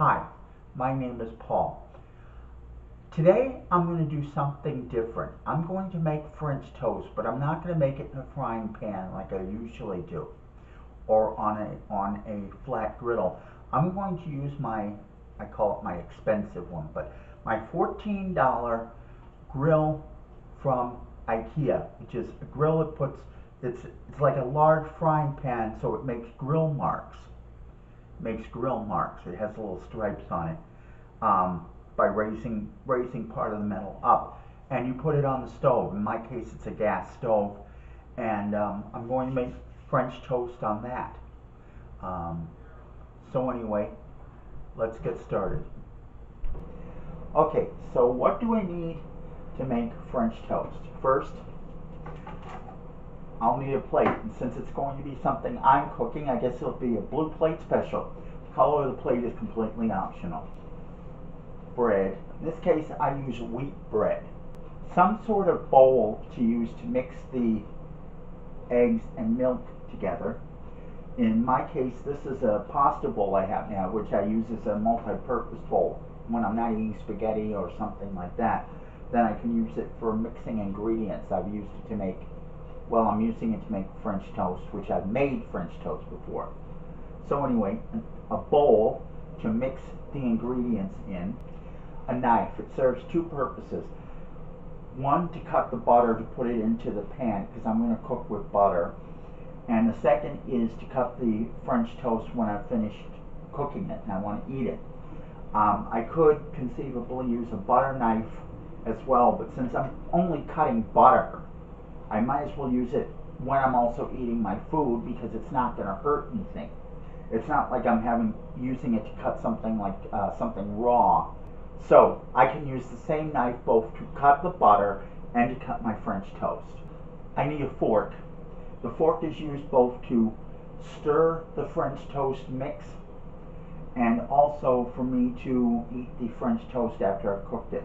Hi, my name is Paul. Today I'm going to do something different. I'm going to make French toast, but I'm not going to make it in a frying pan like I usually do or on a flat griddle. I'm going to use I call it my expensive one, but my $14 grill from IKEA, which is a grill that it's like a large frying pan, so it makes grill marks. It has little stripes on it by raising part of the metal up, and you put it on the stove. In my case, it's a gas stove, and I'm going to make French toast on that. So anyway, let's get started. Okay, so what do I need to make French toast? First, I'll need a plate, and since it's going to be something I'm cooking, I guess it'll be a blue plate special. The color of the plate is completely optional. Bread. In this case, I use wheat bread. Some sort of bowl to use to mix the eggs and milk together. In my case, this is a pasta bowl I have now, which I use as a multi-purpose bowl. When I'm not eating spaghetti or something like that, then I can use it for mixing ingredients. I've used it to make, well, I'm using it to make French toast, which I've made French toast before. So anyway, a bowl to mix the ingredients in. A knife. It serves two purposes. One, to cut the butter to put it into the pan, because I'm going to cook with butter. And the second is to cut the French toast when I've finished cooking it and I want to eat it. I could conceivably use a butter knife as well, but since I'm only cutting butter, I might as well use it when I'm also eating my food, because it's not going to hurt anything. It's not like I'm using it to cut something like something raw. So I can use the same knife both to cut the butter and to cut my French toast. I need a fork. The fork is used both to stir the French toast mix and also for me to eat the French toast after I've cooked it.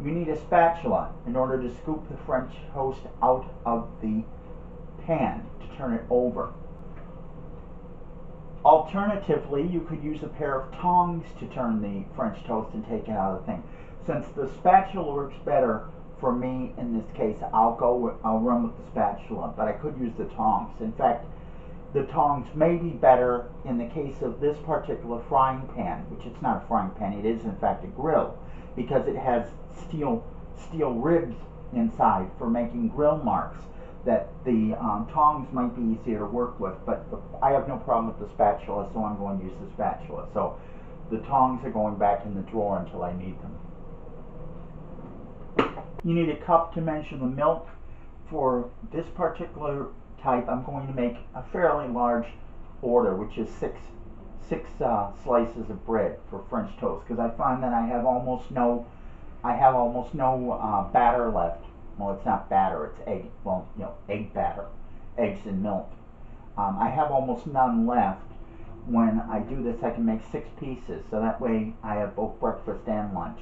You need a spatula in order to scoop the French toast out of the pan to turn it over. Alternatively, you could use a pair of tongs to turn the French toast and take it out of the thing. Since the spatula works better for me in this case, I'll run with the spatula, but I could use the tongs. In fact, the tongs may be better in the case of this particular frying pan, which it's not a frying pan, it is in fact a grill, because it has steel ribs inside for making grill marks, that the tongs might be easier to work with, but I have no problem with the spatula, so I'm going to use the spatula. So the tongs are going back in the drawer until I need them. You need a cup to measure the milk. For this particular type, I'm going to make a fairly large order, which is six slices of bread for French toast, because I find that I have almost no batter left. Well, it's not batter, it's egg. Well, egg batter, eggs and milk. I have almost none left. When I do this, I can make 6 pieces, so that way I have both breakfast and lunch.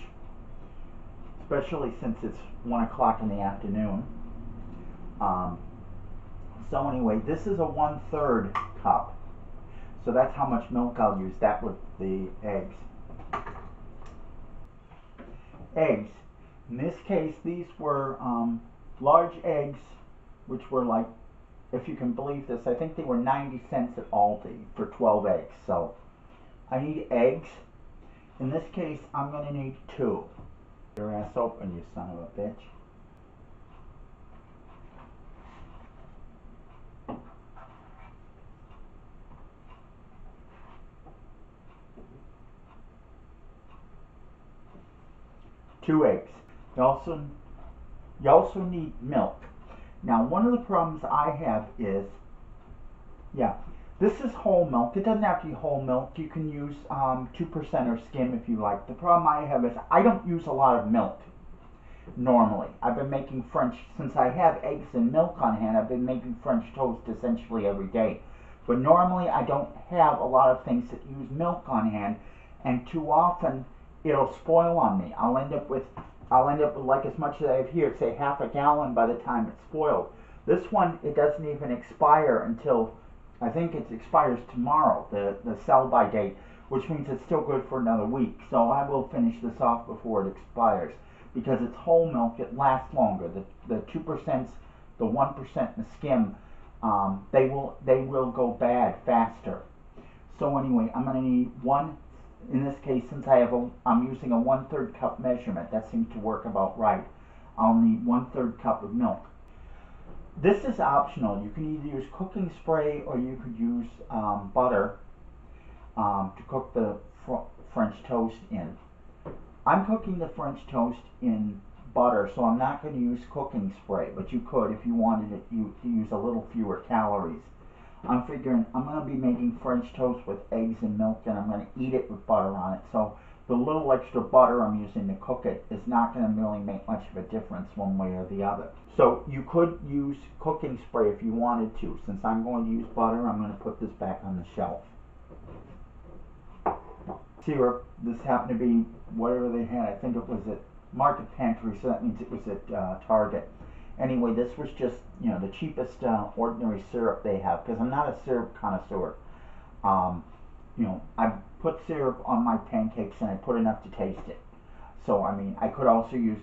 Especially since it's 1 o'clock in the afternoon. So anyway, this is a 1/3 cup. So that's how much milk I'll use, that with the eggs. Eggs. In this case, these were large eggs, which were like, if you can believe this, I think they were 90 cents at Aldi for 12 eggs. So I need eggs. In this case, I'm going to need 2. Your ass open, you son of a bitch. Two eggs. You also need milk. Now, one of the problems I have is, this is whole milk. It doesn't have to be whole milk. You can use 2% or skim if you like. The problem I have is I don't use a lot of milk normally. I've been making since I have eggs and milk on hand, I've been making French toast essentially every day. But normally I don't have a lot of things that use milk on hand, and too often it'll spoil on me. I'll end up with like as much as I have here, say half a gallon by the time it's spoiled. This one, it doesn't even expire until, I think it expires tomorrow, the sell-by date. which means it's still good for another week. So I will finish this off before it expires. Because it's whole milk, it lasts longer. The 2%, the 1%, and the skim, they will go bad faster. So anyway, I'm going to need one. In this case, since I'm using a 1/3 cup measurement, that seems to work about right. I'll need 1/3 cup of milk. This is optional. You can either use cooking spray or you could use butter to cook the French toast in. I'm cooking the French toast in butter, so I'm not going to use cooking spray, but you could if you wanted it, to use a little fewer calories. I'm figuring I'm going to be making French toast with eggs and milk, and I'm going to eat it with butter on it. So the little extra butter I'm using to cook it is not going to really make much of a difference one way or the other. So you could use cooking spray if you wanted to. Since I'm going to use butter, I'm going to put this back on the shelf. Syrup, this happened to be whatever they had. I think it was at Market Pantry, so that means it was at Target. Anyway, this was just, the cheapest ordinary syrup they have, because I'm not a syrup connoisseur. I put syrup on my pancakes and I put enough to taste it. So, I mean, I could also use,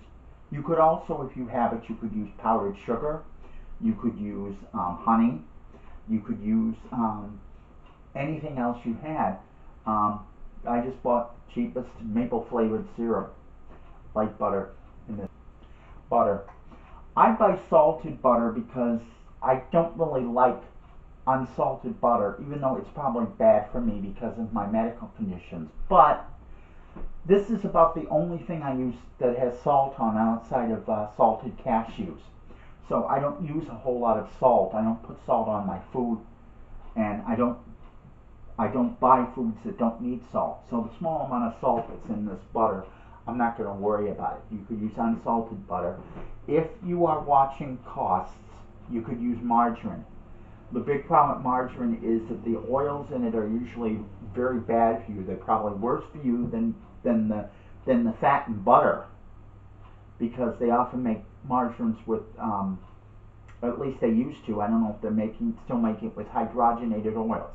you could also, if you have it, you could use powdered sugar. You could use honey. You could use anything else you had. I just bought cheapest maple flavored syrup, like butter in this. Butter. I buy salted butter because I don't really like unsalted butter, even though it's probably bad for me because of my medical conditions. But this is about the only thing I use that has salt on outside of salted cashews. So I don't use a whole lot of salt. I don't put salt on my food, and I don't buy foods that don't need salt. So the small amount of salt that's in this butter, I'm not going to worry about it. You could use unsalted butter. If you are watching costs, you could use margarine. The big problem with margarine is that the oils in it are usually very bad for you. They're probably worse for you than the fat and butter, because they often make margarines with, or at least they used to. I don't know if they're still making it with hydrogenated oils.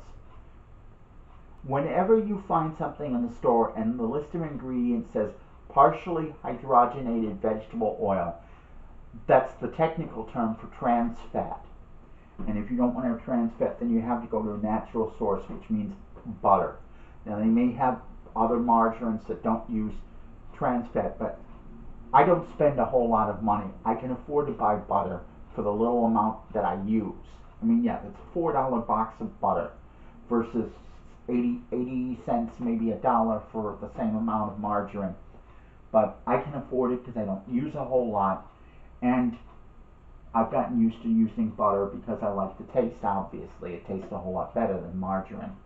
Whenever you find something in the store and the list of ingredients says partially hydrogenated vegetable oil, that's the technical term for trans fat. And if you don't want to have trans fat, then you have to go to a natural source, which means butter. Now, they may have other margarines that don't use trans fat, but I don't spend a whole lot of money. I can afford to buy butter for the little amount that I use. I mean, yeah, it's a $4 box of butter versus 80 cents, maybe $1 for the same amount of margarine. But I can afford it because I don't use a whole lot, and I've gotten used to using butter because I like the taste, obviously. It tastes a whole lot better than margarine.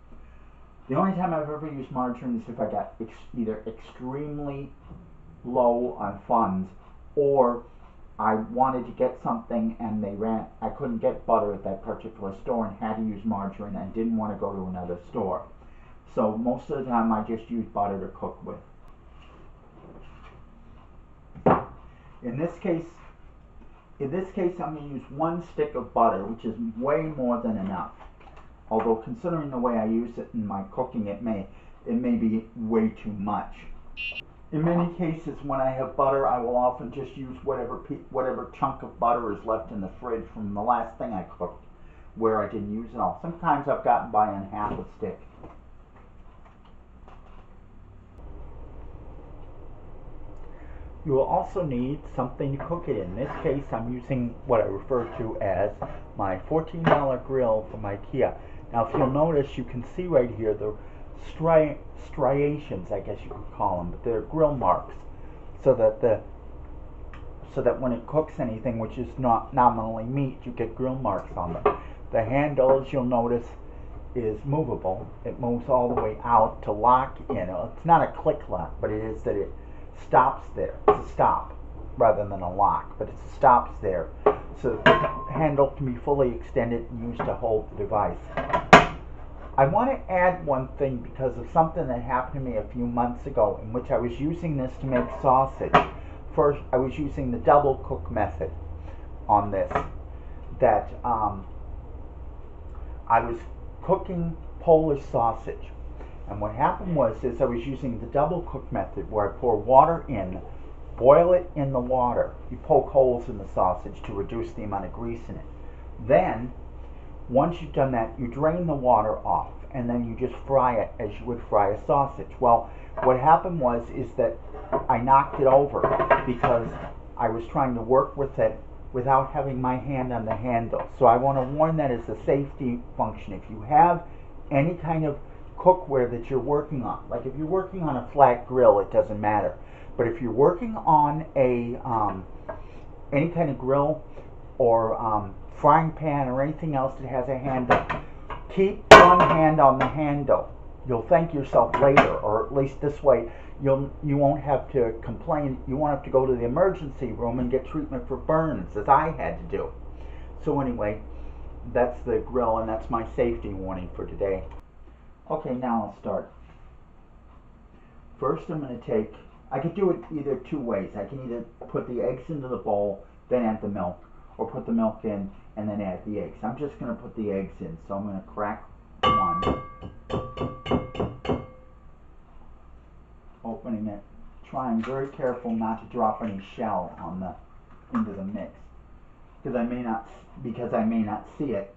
The only time I've ever used margarine is if I got either extremely low on funds, or I wanted to get something and I couldn't get butter at that particular store and had to use margarine and didn't want to go to another store. So most of the time I just use butter to cook with. In this case I'm going to use 1 stick of butter, which is way more than enough. Although considering the way I use it in my cooking, it may be way too much. In many cases, when I have butter, I will often just use whatever chunk of butter is left in the fridge from the last thing I cooked, where I didn't use it all. Sometimes I've gotten by on half a stick. You will also need something to cook it in. In this case, I'm using what I refer to as my $14 grill from IKEA. Now, if you'll notice, you can see right here the striations, I guess you could call them, but they're grill marks, so that when it cooks anything which is not nominally meat, you get grill marks on them. The handle, as you'll notice, is movable. It moves all the way out to lock in. It's not a click lock, but it is that it stops there. It's a stop rather than a lock, but it stops there, so that the handle can be fully extended and used to hold the device. I want to add one thing because of something that happened to me a few months ago, in which I was using this to make sausage. First, I was using the double cook method on this. That I was cooking Polish sausage, And what happened was I was using the double cook method where I pour water in, boil it in the water. You poke holes in the sausage to reduce the amount of grease in it. Then, once you've done that, you drain the water off, and then you just fry it as you would fry a sausage. Well, what happened was that I knocked it over because I was trying to work with it without having my hand on the handle. So I want to warn that as a safety function. If you have any kind of cookware that you're working on, like if you're working on a flat grill, it doesn't matter. But if you're working on a any kind of grill or frying pan or anything else that has a handle, keep one hand on the handle. You'll thank yourself later, or at least this way you won't have to complain. You won't have to go to the emergency room and get treatment for burns, as I had to do. So anyway, that's the grill, and that's my safety warning for today. Okay, now I'll start. First I'm going to take, I could do it either two ways. I can either put the eggs into the bowl, then add the milk, or put the milk in and then add the eggs. I'm just going to put the eggs in, so I'm going to crack one, opening it, trying very careful not to drop any shell on into the mix, because I may not see it.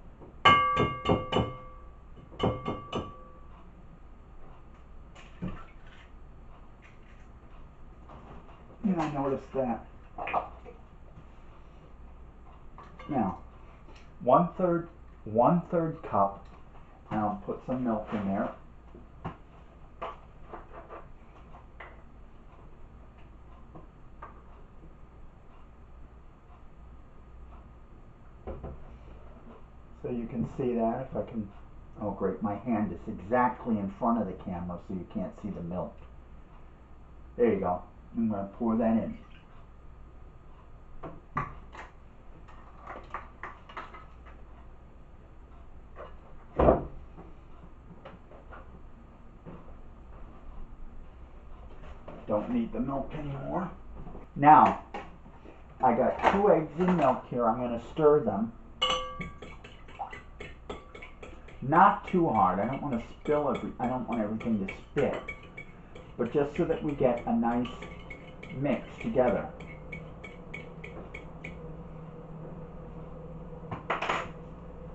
And I noticed that. Now, one third cup, and I'll put some milk in there. So you can see that if I can. Oh great, my hand is exactly in front of the camera so you can't see the milk. There you go. I'm going to pour that in. Don't need the milk anymore. Now, I got 2 eggs in milk here. I'm going to stir them. Not too hard. I don't want to spill I don't want everything to spit. But just so that we get a nice mix together.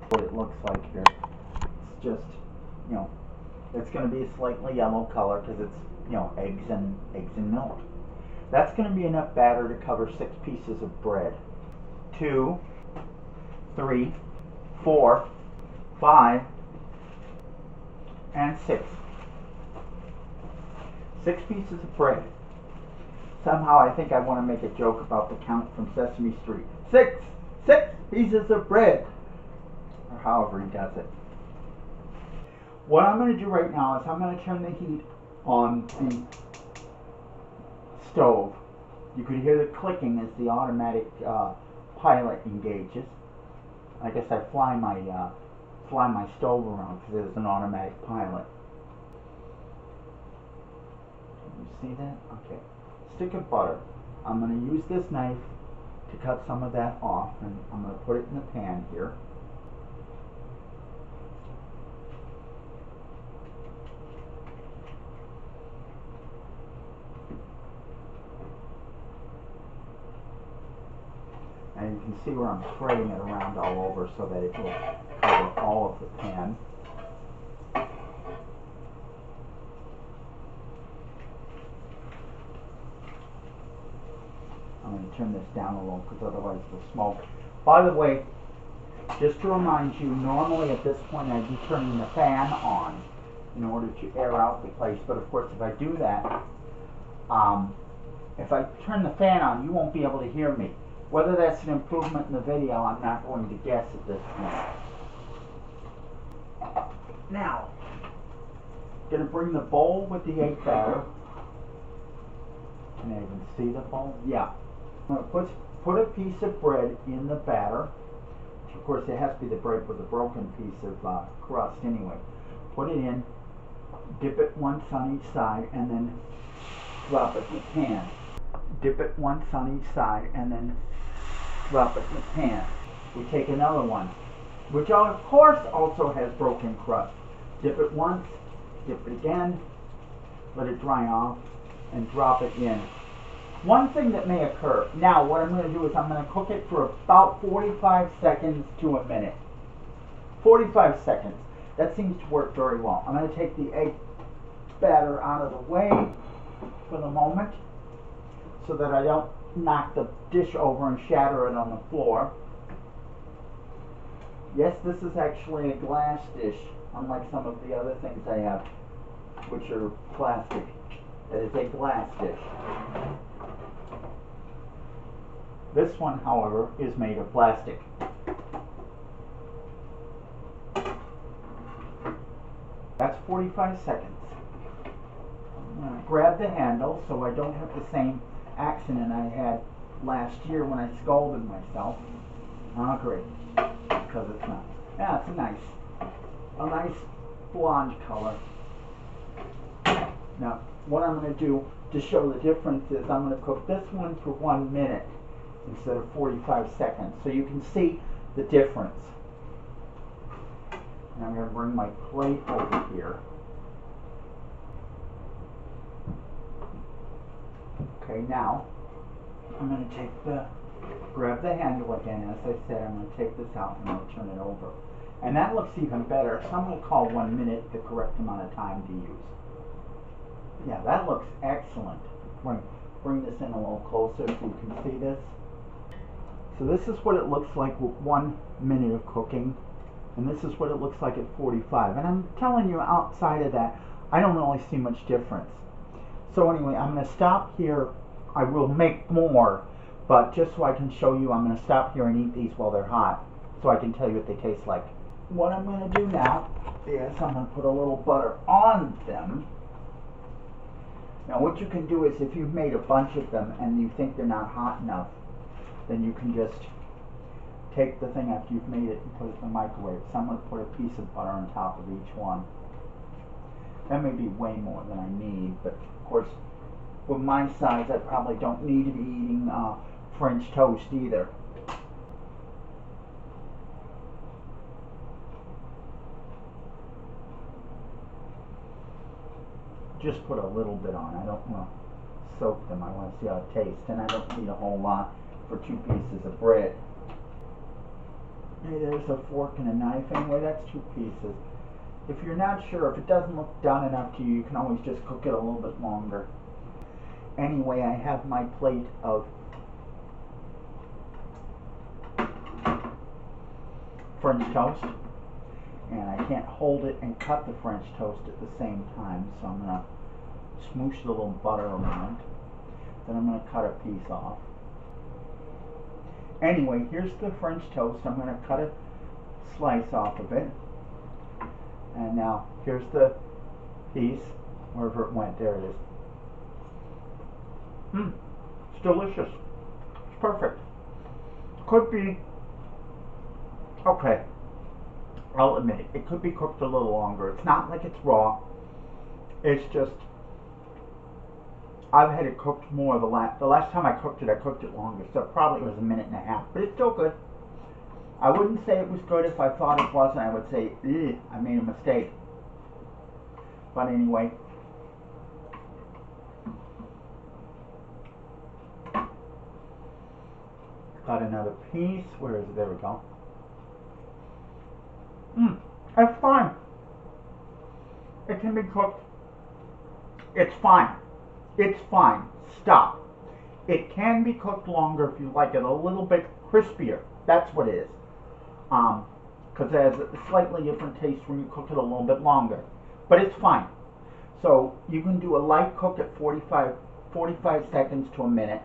What it looks like here. It's just, it's going to be a slightly yellow color because it's, eggs and milk. That's going to be enough batter to cover 6 pieces of bread. 2, 3, 4, 5, and 6. 6 pieces of bread. Somehow I think I want to make a joke about the count from Sesame Street. 6 pieces of bread. Or however he does it. What I'm going to do right now is I'm going to turn the heat on the stove. You could hear the clicking as the automatic pilot engages. I guess I fly my stove around because there's an automatic pilot. Can you see that? Okay. Stick of butter. I'm going to use this knife to cut some of that off, and I'm going to put it in the pan here. And you can see where I'm spreading it around all over so that it will cover all of the pan. I'm going to turn this down a little because otherwise it will smoke. By the way, just to remind you, normally at this point I'd be turning the fan on in order to air out the place. But of course if I do that, if I turn the fan on, you won't be able to hear me. Whether that's an improvement in the video, I'm not going to guess at this point. Now, I'm going to bring the bowl with the egg batter. Can I even see the bowl? Yeah. I'm going to put a piece of bread in the batter. Of course, it has to be the bread with a broken piece of crust anyway. Put it in, dip it once on each side, and then drop it in the pan. Dip it once on each side, and then drop it in the pan. We take another one, which of course also has broken crust. Dip it once, Dip it again, let it dry off, and drop it in. One thing that may occur, now what I'm going to do is I'm going to cook it for about 45 seconds to a minute. 45 seconds. That seems to work very well. I'm going to take the egg batter out of the way for the moment so that I don't knock the dish over and shatter it on the floor. Yes, this is actually a glass dish, unlike some of the other things I have, which are plastic. It is a glass dish. This one, however, is made of plastic. That's 45 seconds. I'm going to grab the handle so I don't have the same accident I had last year when I scalded myself. Ah, great. Because it's not. Yeah, it's a nice blonde color. Now, what I'm going to do to show the difference is I'm going to cook this one for 1 minute instead of 45 seconds. So you can see the difference. And I'm going to bring my plate over here. Okay, now I'm going to grab the handle again. As I said, I'm going to take this out and I'm going to turn it over. And that looks even better. So I'm going to call 1 minute the correct amount of time to use. Yeah, that looks excellent. Bring this in a little closer so you can see this. So this is what it looks like with 1 minute of cooking. And this is what it looks like at 45. And I'm telling you, outside of that, I don't really see much difference. So anyway, I'm going to stop here. I will make more, but just so I can show you, I'm going to stop here and eat these while they're hot, so I can tell you what they taste like. What I'm going to do now is I'm going to put a little butter on them. Now what you can do is if you've made a bunch of them and you think they're not hot enough, then you can just take the thing after you've made it and put it in the microwave. So I'm going to put a piece of butter on top of each one. That may be way more than I need, but of course, with my size, I probably don't need to be eating French toast either. Just put a little bit on. I don't want to soak them. I want to see how it tastes, and I don't need a whole lot for 2 pieces of bread. Hey, there's a fork and a knife. Anyway, that's 2 pieces. If you're not sure, if it doesn't look done enough to you, you can always just cook it a little bit longer. Anyway, I have my plate of French toast, and I can't hold it and cut the French toast at the same time, so I'm going to smoosh the little butter around. Then I'm going to cut a piece off. Anyway, here's the French toast. I'm going to cut a slice off of it. And now, here's the piece, wherever it went. There it is. It's delicious. It's perfect. Could be, okay, I'll admit it could be cooked a little longer. It's not like it's raw. It's just, I've had it cooked more. The last time I cooked it longer, so probably it was 1.5 minutes, but it's still good. I wouldn't say it was good. If I thought it wasn't, I would say, I made a mistake. But anyway, got another piece. Where is it? There we go. That's fine. It can be cooked. It's fine. It's fine. Stop. It can be cooked longer if you like it a little bit crispier. That's what it is. Because it has a slightly different taste when you cook it a little bit longer. But it's fine. So you can do a light cook at 45 seconds to 1 minute.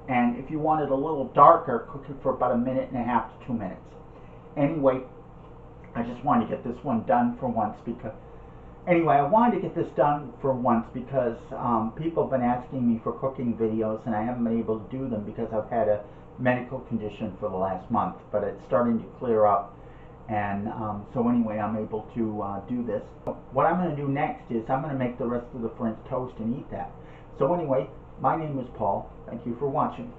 And if you want it a little darker, cook it for about 1.5 minutes to 2 minutes. Anyway, I just wanted to get this one done for once because people have been asking me for cooking videos and I haven't been able to do them because I've had a medical condition for the last month, but it's starting to clear up, and so anyway, I'm able to do this. What I'm going to do next is I'm going to make the rest of the French toast and eat that. So anyway, my name is Paul. Thank you for watching.